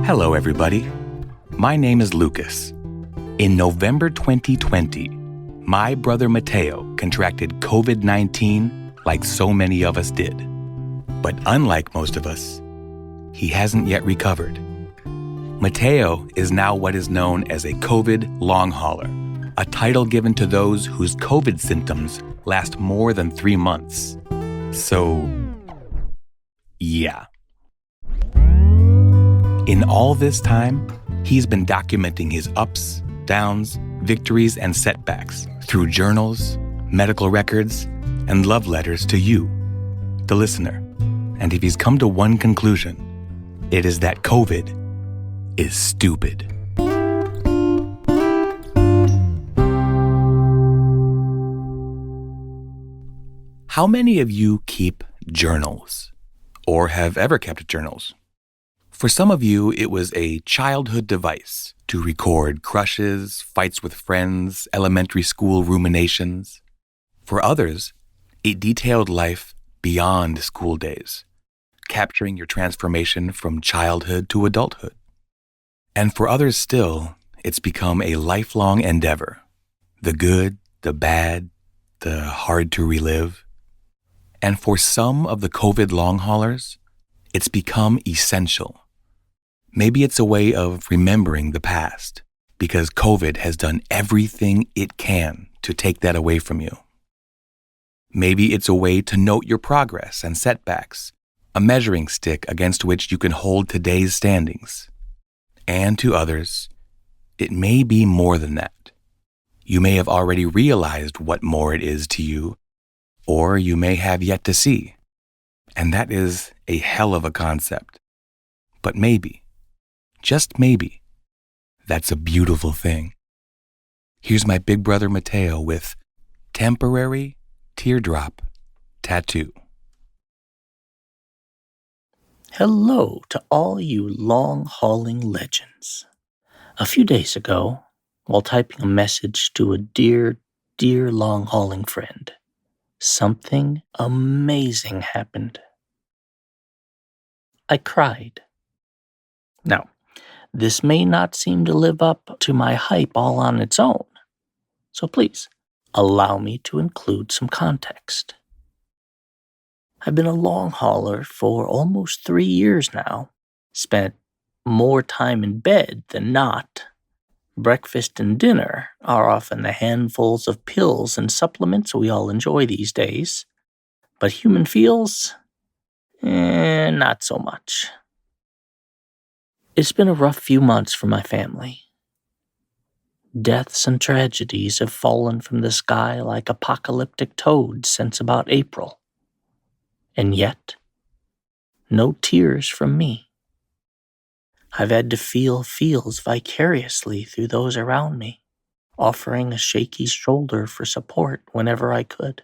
Hello, everybody. My name is Lucas. In November 2020, my brother Mateo contracted COVID-19 like so many of us did. But unlike most of us, he hasn't yet recovered. Mateo is now what is known as a COVID long hauler, a title given to those whose COVID symptoms last more than 3 months. So, yeah. In all this time, he's been documenting his ups, downs, victories, and setbacks through journals, medical records, and love letters to you, the listener. And if he's come to one conclusion, it is that COVID is stupid. How many of you keep journals or have ever kept journals? For some of you, it was a childhood device to record crushes, fights with friends, elementary school ruminations. For others, it detailed life beyond school days, capturing your transformation from childhood to adulthood. And for others still, it's become a lifelong endeavor. The good, the bad, the hard to relive. And for some of the COVID long haulers, it's become essential. Maybe it's a way of remembering the past, because COVID has done everything it can to take that away from you. Maybe it's a way to note your progress and setbacks, a measuring stick against which you can hold today's standings. And to others, it may be more than that. You may have already realized what more it is to you, or you may have yet to see. And that is a hell of a concept. But maybe, just maybe, that's a beautiful thing. Here's my big brother Mateo with Temporary Teardrop Tattoo. Hello to all you long-hauling legends. A few days ago, while typing a message to a dear long-hauling friend, something amazing happened. I cried. Now, this may not seem to live up to my hype all on its own, so please, allow me to include some context. I've been a long hauler for almost 3 years now, spent more time in bed than not. Breakfast and dinner are often the handfuls of pills and supplements we all enjoy these days, but human feels, not so much. It's been a rough few months for my family. Deaths and tragedies have fallen from the sky like apocalyptic toads since about April. And yet, no tears from me. I've had to feel feels vicariously through those around me, offering a shaky shoulder for support whenever I could.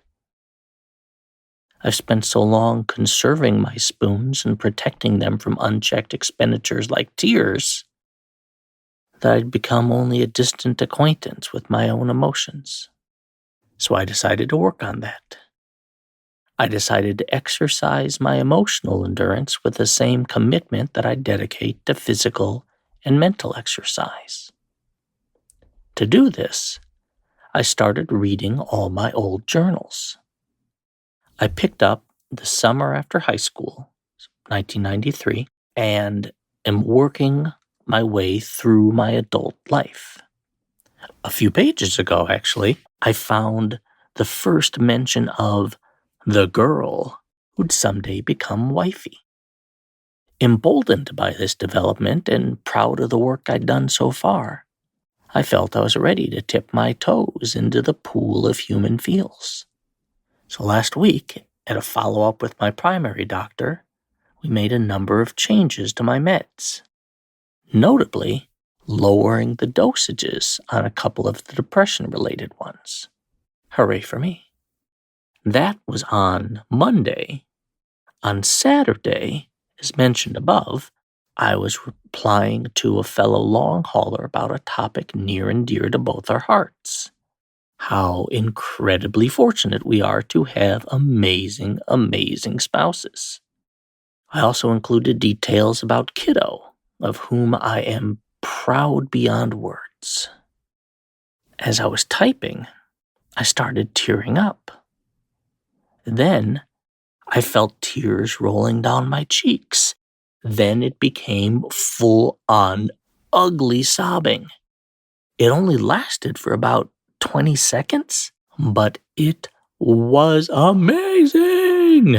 I've spent so long conserving my spoons and protecting them from unchecked expenditures like tears that I'd become only a distant acquaintance with my own emotions. So I decided to work on that. I decided to exercise my emotional endurance with the same commitment that I dedicate to physical and mental exercise. To do this, I started reading all my old journals. I picked up the summer after high school, 1993, and am working my way through my adult life. A few pages ago, actually, I found the first mention of the girl who'd someday become wifey. Emboldened by this development and proud of the work I'd done so far, I felt I was ready to tip my toes into the pool of human feels. So last week, at a follow-up with my primary doctor, we made a number of changes to my meds. Notably, lowering the dosages on a couple of the depression-related ones. Hooray for me. That was on Monday. On Saturday, as mentioned above, I was replying to a fellow long hauler about a topic near and dear to both our hearts. How incredibly fortunate we are to have amazing spouses. I also included details about Kiddo, of whom I am proud beyond words. As I was typing, I started tearing up. Then I felt tears rolling down my cheeks. Then it became full-on ugly sobbing. It only lasted for about 20 seconds, but it was amazing.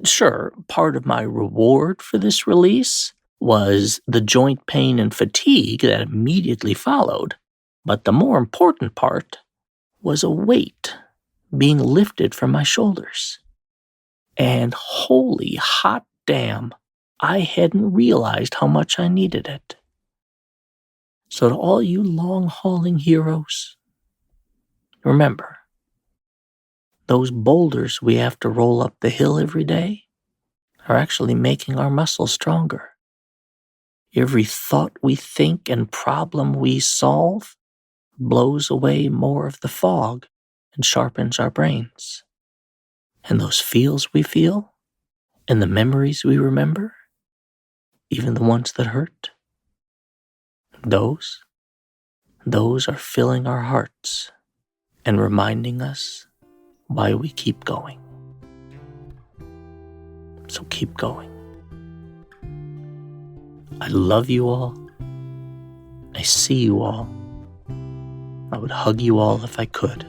Sure, part of my reward for this release was the joint pain and fatigue that immediately followed, but the more important part was a weight being lifted from my shoulders. And holy hot damn, I hadn't realized how much I needed it. So to all you long-hauling heroes, remember, those boulders we have to roll up the hill every day are actually making our muscles stronger. Every thought we think and problem we solve blows away more of the fog and sharpens our brains. And those feels we feel, and the memories we remember, even the ones that hurt, those are filling our hearts and reminding us why we keep going. So keep going. I love you all. I see you all. I would hug you all if I could.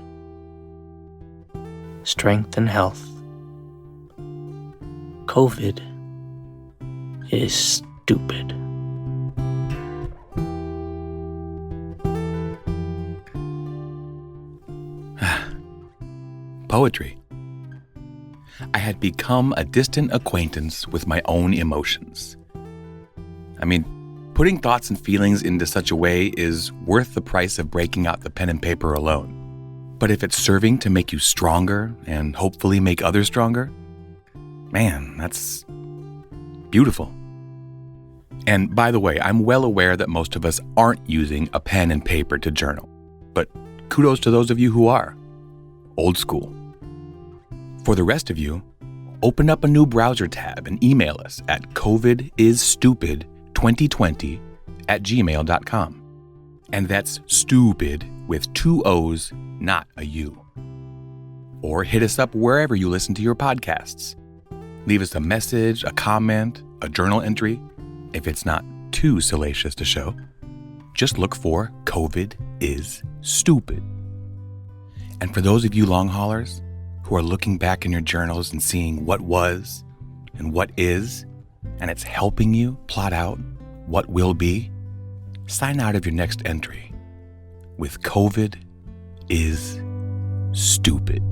Strength and health. COVID is stupid. Poetry. I had become a distant acquaintance with my own emotions. I mean, putting thoughts and feelings into such a way is worth the price of breaking out the pen and paper alone. But if it's serving to make you stronger and hopefully make others stronger, man, that's beautiful. And by the way, I'm well aware that most of us aren't using a pen and paper to journal, but kudos to those of you who are. Old school. For the rest of you, open up a new browser tab and email us at covidisstupid2020@gmail.com. And that's stupid with 2 O's, not a U. Or hit us up wherever you listen to your podcasts. Leave us a message, a comment, a journal entry. If it's not too salacious to show, just look for COVID is Stupid. And for those of you long haulers who are looking back in your journals and seeing what was and what is, and it's helping you plot out what will be, sign out of your next entry with COVID is Stupid.